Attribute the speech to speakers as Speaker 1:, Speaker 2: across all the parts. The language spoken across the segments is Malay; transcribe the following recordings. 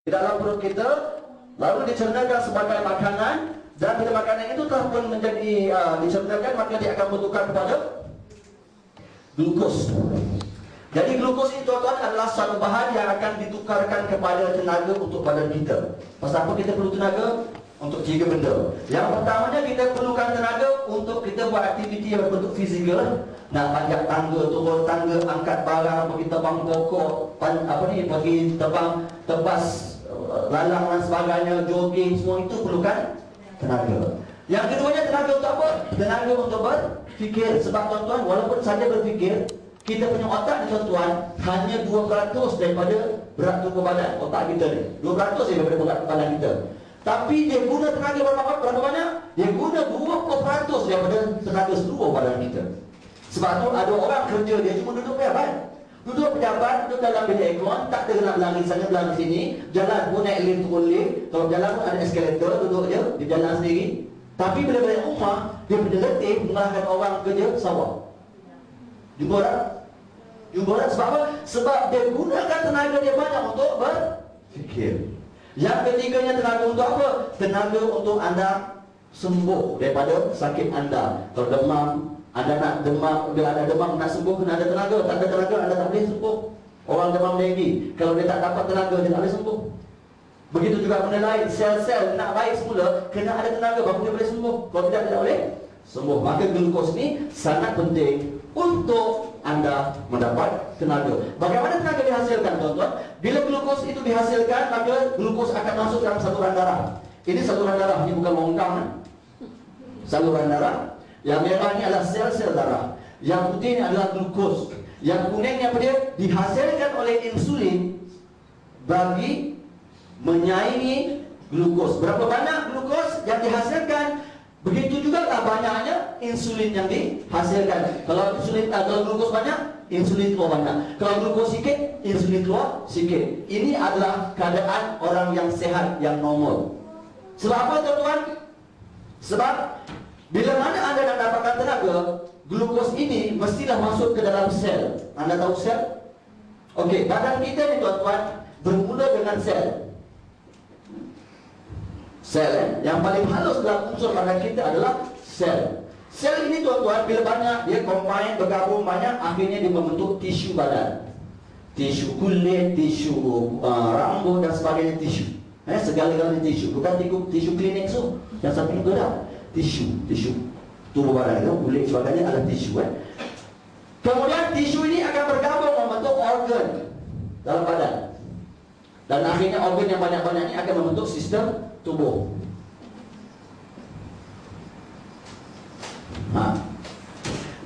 Speaker 1: di dalam perut kita, lalu dicernakan sebagai makanan, dan bila makanan itu telah pun menjadi dicernakan, maka dia akan bertukar kepada glukos. Jadi glukos itu tuan adalah satu bahan yang akan ditukarkan kepada tenaga untuk badan kita. Pasal apa kita perlu tenaga? Untuk 3 benda. Yang pertamanya kita perlukan tenaga untuk kita buat aktiviti yang berbentuk fizikal. Nak panjat tangga, turun tangga, angkat barang, pergi tebang pokok, pergi tebang tebas lalang dan sebagainya, jogging, semua itu perlukan tenaga. Yang keduanya tenaga untuk apa? Tenaga untuk berfikir. Sebab tuan-tuan, walaupun saja berfikir, kita punya otak ni tuan-tuan hanya 2% daripada berat tubuh badan. Otak kita ni 2% daripada berat badan kita. Tapi dia guna tenaga berapa banyak? Dia guna 20% daripada tenaga seluruh badan kita. Sebab tu ada orang kerja dia cuma duduk pejabat. Duduk pejabat, duduk dalam bilik aircon, tak ada nak berlari sana berlari sini, jalan pun naik lift turun lift, kalau jalan pun ada eskalator, duduk je, dia jalan sendiri. Tapi bila balik rumah, dia pergi letih mengalahkan orang kerja sawah. Jumpa tak? Jumpa tak? Sebab apa? Sebab dia gunakan tenaga dia banyak untuk berfikir. Yang ketiganya tenaga untuk apa? Tenaga untuk anda sembuh daripada sakit anda. Kalau demam, anda nak demam, bila ada demam nak sembuh kena ada tenaga. Tak ada tenaga anda tak boleh sembuh. Orang demam dengue, kalau dia tak dapat tenaga dia tak boleh sembuh. Begitu juga benda lain, sel-sel nak baik semula kena ada tenaga baru dia boleh sembuh. Kalau tidak, dia tak boleh sembuh. Maka glukos ni sangat penting untuk anda mendapat tenaga. Bagaimana tenaga dihasilkan tuan-tuan? Bila glukos itu dihasilkan, maka glukos akan masuk dalam saluran darah. Ini saluran darah, ini bukan longkang. Saluran darah. Yang merah ini adalah sel-sel darah. Yang putih ini adalah glukos. Yang kuning ni apa dia? Dihasilkan oleh insulin bagi menyaingi glukos. Berapa banyak glukos yang dihasilkan, begitu juga banyaknya insulin yang dihasilkan. Kalau glukos banyak, insulin keluar banyak. Kalau glukos sikit, insulin keluar sikit. Ini adalah keadaan orang yang sehat, yang normal. Sebab apa tuan-tuan? Sebab bila mana anda nak dapatkan tenaga, glukos ini mestilah masuk ke dalam sel. Anda tahu sel? Okey, badan kita ni tuan-tuan bermula dengan sel. Sel yang paling halus dalam unsur badan kita adalah sel. Sel ini tuan-tuan bila banyak, dia combine, bergabung banyak, akhirnya dia membentuk tisu badan. Tisu kulit, tisu rambut dan sebagainya tisu. Segala-galanya tisu. Bukan tisu klinik tu yang satu juga dah. Tisu tubuh badan itu, kulit sebagainya adalah tisu. Kemudian tisu ini akan bergabung membentuk organ dalam badan. Dan akhirnya organ yang banyak-banyak ini akan membentuk sistem tubuh.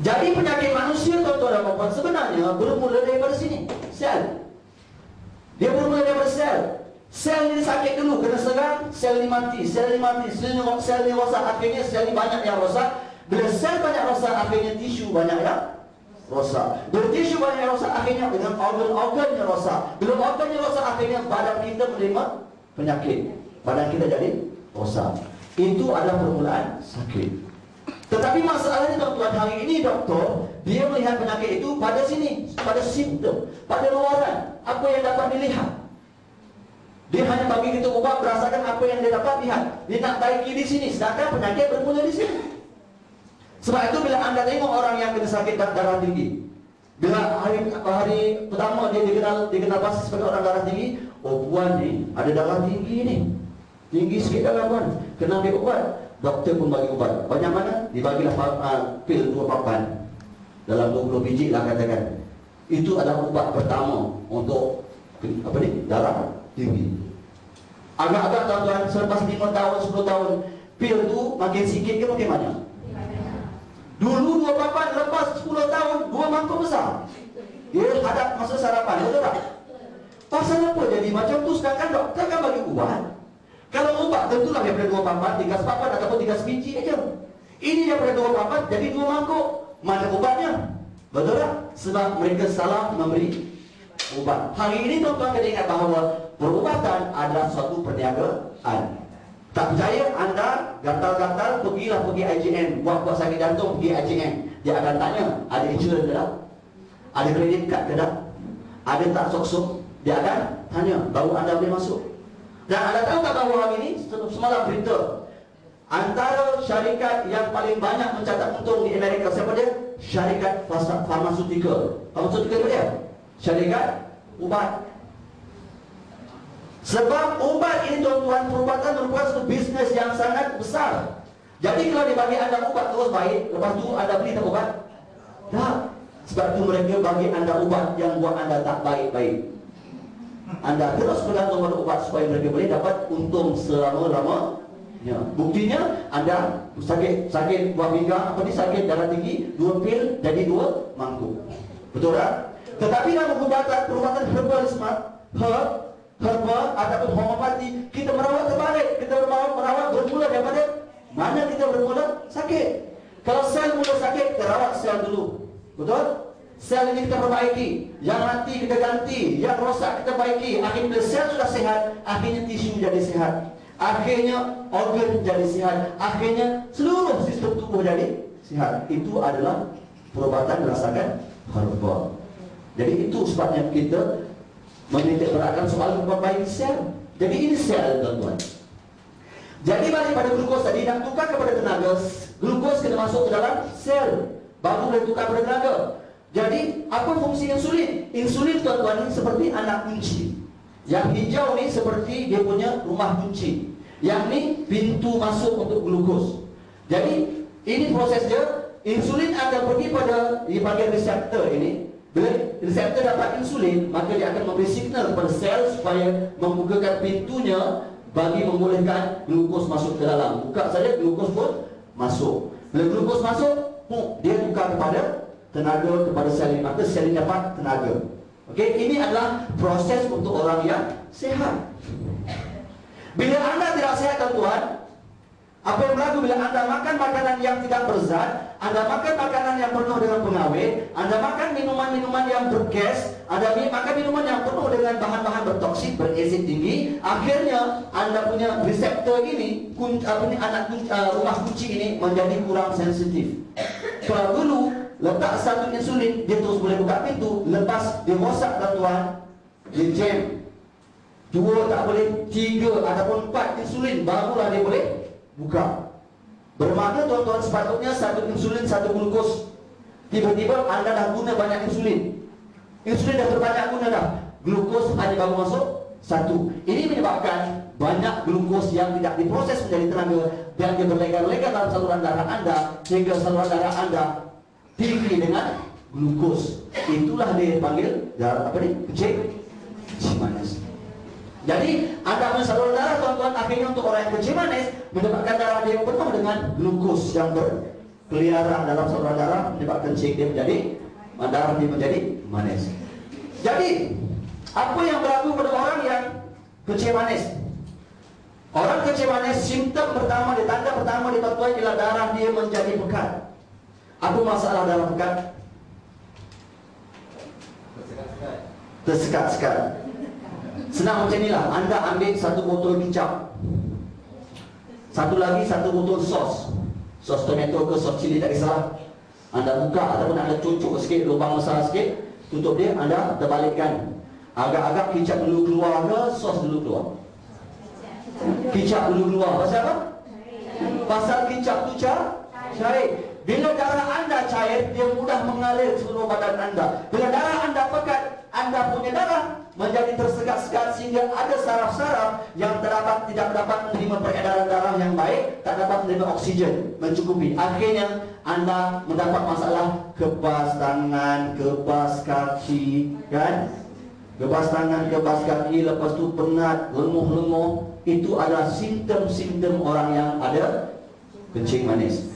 Speaker 1: Jadi penyakit manusia tuan-tuan dan puan sebenarnya bermula daripada sini, sel. Dia bermula daripada sel. Sel ni sakit dulu, kena serang, sel ni mati, sel ni rosak, akhirnya sel ni banyak yang rosak. Bila sel banyak rosak, akhirnya tisu banyak yang rosak. Bila tisu banyak yang rosak, akhirnya dengan organ-organnya rosak. Bila organnya rosak, akhirnya badan kita menerima penyakit. Badan kita jadi rosak. Itu adalah permulaan sakit. Tetapi masalahnya tuan-tuan, hari ini doktor dia melihat penyakit itu pada sini, pada simptom, pada luaran. Apa yang dapat dilihat? Dia hanya bagi kita ubat berdasarkan apa yang dia dapat lihat. Dia nak baiki di sini, sedangkan penyakit bermula di sini. Sebab itu bila anda tengok orang yang kena sakit darah tinggi, bila hari pertama dia dikenal pasti sebagai orang darah tinggi, oh puan ni ada darah tinggi ni, tinggi sikit darah puan, kena ambil ubat. Doktor pun bagi ubat. Banyak mana? Dibagilah pil 2 papan dalam 20 biji lah katakan. Itu adalah ubat pertama untuk darah tinggi. Agak-agak tuan-tuan, selepas 5 tahun, 10 tahun, pil tu makin sikit ke makin banyak? Dulu 2 papan, lepas 10 tahun 2 mangkuk besar. Dia hadap masa sarapan, betul tak? Pasal apa jadi macam tu? Sedangkan doktor kan bagi ubat. Kalau ubat tentulah daripada 2 papan, 3 papan ataupun 3 biji aja. Ini daripada 2 papan jadi 2 mangkuk. Mana ubatnya? Betul tak? Sebab mereka salah memberi ubat. Hari ini tuan-tuan kena ingat bahawa perubatan adalah suatu perniagaan. Tak percaya anda gatal-gatal, pergi IGN, buat sakit jantung, pergi IGN. Dia akan tanya, ada insurans ke tak? Ada kredit kad ke tak? Ada tak sok-sok? Dia akan tanya, baru anda boleh masuk. Dan Anda tahu tak bahawa hari ini semalam berita antara syarikat yang paling banyak mencatat untung di Amerika, siapa dia? Syarikat farmasutikal. Farmasutikal dia? Syarikat ubat. Sebab ubat ini tuan-tuan, perubatan merupakan satu bisnes yang sangat besar. Jadi kalau dibagi Anda ubat terus baik, lepas tu Anda beli tak ubat? Tak. Sebab itu mereka bagi Anda ubat yang buat Anda tak baik-baik. Anda terus bergantung pada ubat supaya mereka boleh dapat untung selama-lamanya. Buktinya Anda sakit buah pinggang, sakit darah tinggi, 2 pil jadi 2 mangkuk. Betul tak? Tetapi dalam perubatan herbalisme, herba ataupun homeopati, kita merawat terbalik. Kita merawat bermula daripada mana kita bermula sakit. Kalau sel mula sakit, kita rawat sel dulu. Betul? Sel ini kita perbaiki, yang mati kita ganti, yang rosak kita baiki. Akhirnya bila sel sudah sehat, akhirnya tisu jadi sehat, akhirnya organ jadi sehat, akhirnya seluruh sistem tubuh jadi sehat. Itu adalah perubatan berdasarkan herba. Jadi itu sebabnya kita menitik beratkan soal memperbaiki sel. Jadi ini sel, tuan-tuan. Jadi balik pada glukos tadi, nak tukar kepada tenaga, glukos kena masuk ke dalam sel, baru boleh tukar kepada tenaga. Jadi apa fungsi insulin? Insulin, tuan-tuan, ini seperti anak kunci. Yang hijau ni seperti dia punya rumah kunci. Yang ni pintu masuk untuk glukos. Jadi ini proses dia. Insulin akan pergi pada di bahagian reseptor ini. Bila reseptor dapat insulin, maka dia akan memberi signal kepada sel supaya membukakan pintunya bagi membolehkan glukos masuk ke dalam. Buka saja, glukos pun masuk. Bila glukos masuk, dia buka kepada tenaga kepada sel ini, maka sel ini dapat tenaga. Okey, ini adalah proses untuk orang yang sehat. Bila anda tidak sehat, tuan-tuan, apa yang berlaku bila anda makan makanan yang tidak berzat, anda makan makanan yang penuh dengan pengawet, anda makan minuman-minuman yang bergas, anda makan minuman yang penuh dengan bahan-bahan bertoksik, beresid tinggi, akhirnya anda punya reseptor ini, rumah kunci ini menjadi kurang sensitif. Kalau dulu letak satu insulin, dia terus boleh buka pintu. Lepas dia rosak, tuan-tuan, dia jam. 2 tak boleh, 3 ataupun 4 insulin, barulah dia boleh buka. Bermakna, tuan-tuan, sepatutnya satu insulin, satu glukos. Tiba-tiba anda dah guna banyak insulin. Insulin dah terbanyak guna dah, glukos hanya baru masuk 1. Ini menyebabkan banyak glukos yang tidak diproses menjadi tenaga dan dia berlegar-legar dalam saluran darah anda, sehingga saluran darah anda tinggi dengan glukos. Itulah dia panggil darah apa ni? Kencing manis. Jadi anda punya saluran darah, tuan-tuan, akhirnya untuk orang yang kencing manis menyebabkan darah dia penuh dengan glukos yang berkeliaran dalam saluran darah, menyebabkan kencing dia menjadi darah dia menjadi manis. Jadi apa yang berlaku pada orang yang kencing manis? Orang kencing manis, simptom pertama, tanda pertama di tuan-tuan ialah darah dia menjadi pekat. Apa masalah darah pekat? Tersekat-sekat. Senang macam inilah. Anda ambil satu botol kicap, satu lagi satu botol sos tomato ke sos cili, tak kisah. Anda buka ataupun anda cucuk sikit, lubang besar sikit, tutup dia, anda terbalikkan. Agak-agak kicap dulu keluar ke sos dulu keluar? Kicap dulu keluar. Pasal apa? Pasal kicap tu cair. Bila darah anda cair, dia mudah mengalir ke seluruh badan anda. Bila darah anda pekat, anda punya darah menjadi tersekat-sekat sehingga ada saraf-saraf yang tidak dapat menerima peredaran darah yang baik, tak dapat menerima oksigen mencukupi. Akhirnya anda mendapat masalah kebas tangan, kebas kaki, kan? Kebas tangan, kebas kaki, lepas tu penat, lemuh-lemuh. Itu adalah simptom-simptom orang yang ada kencing manis.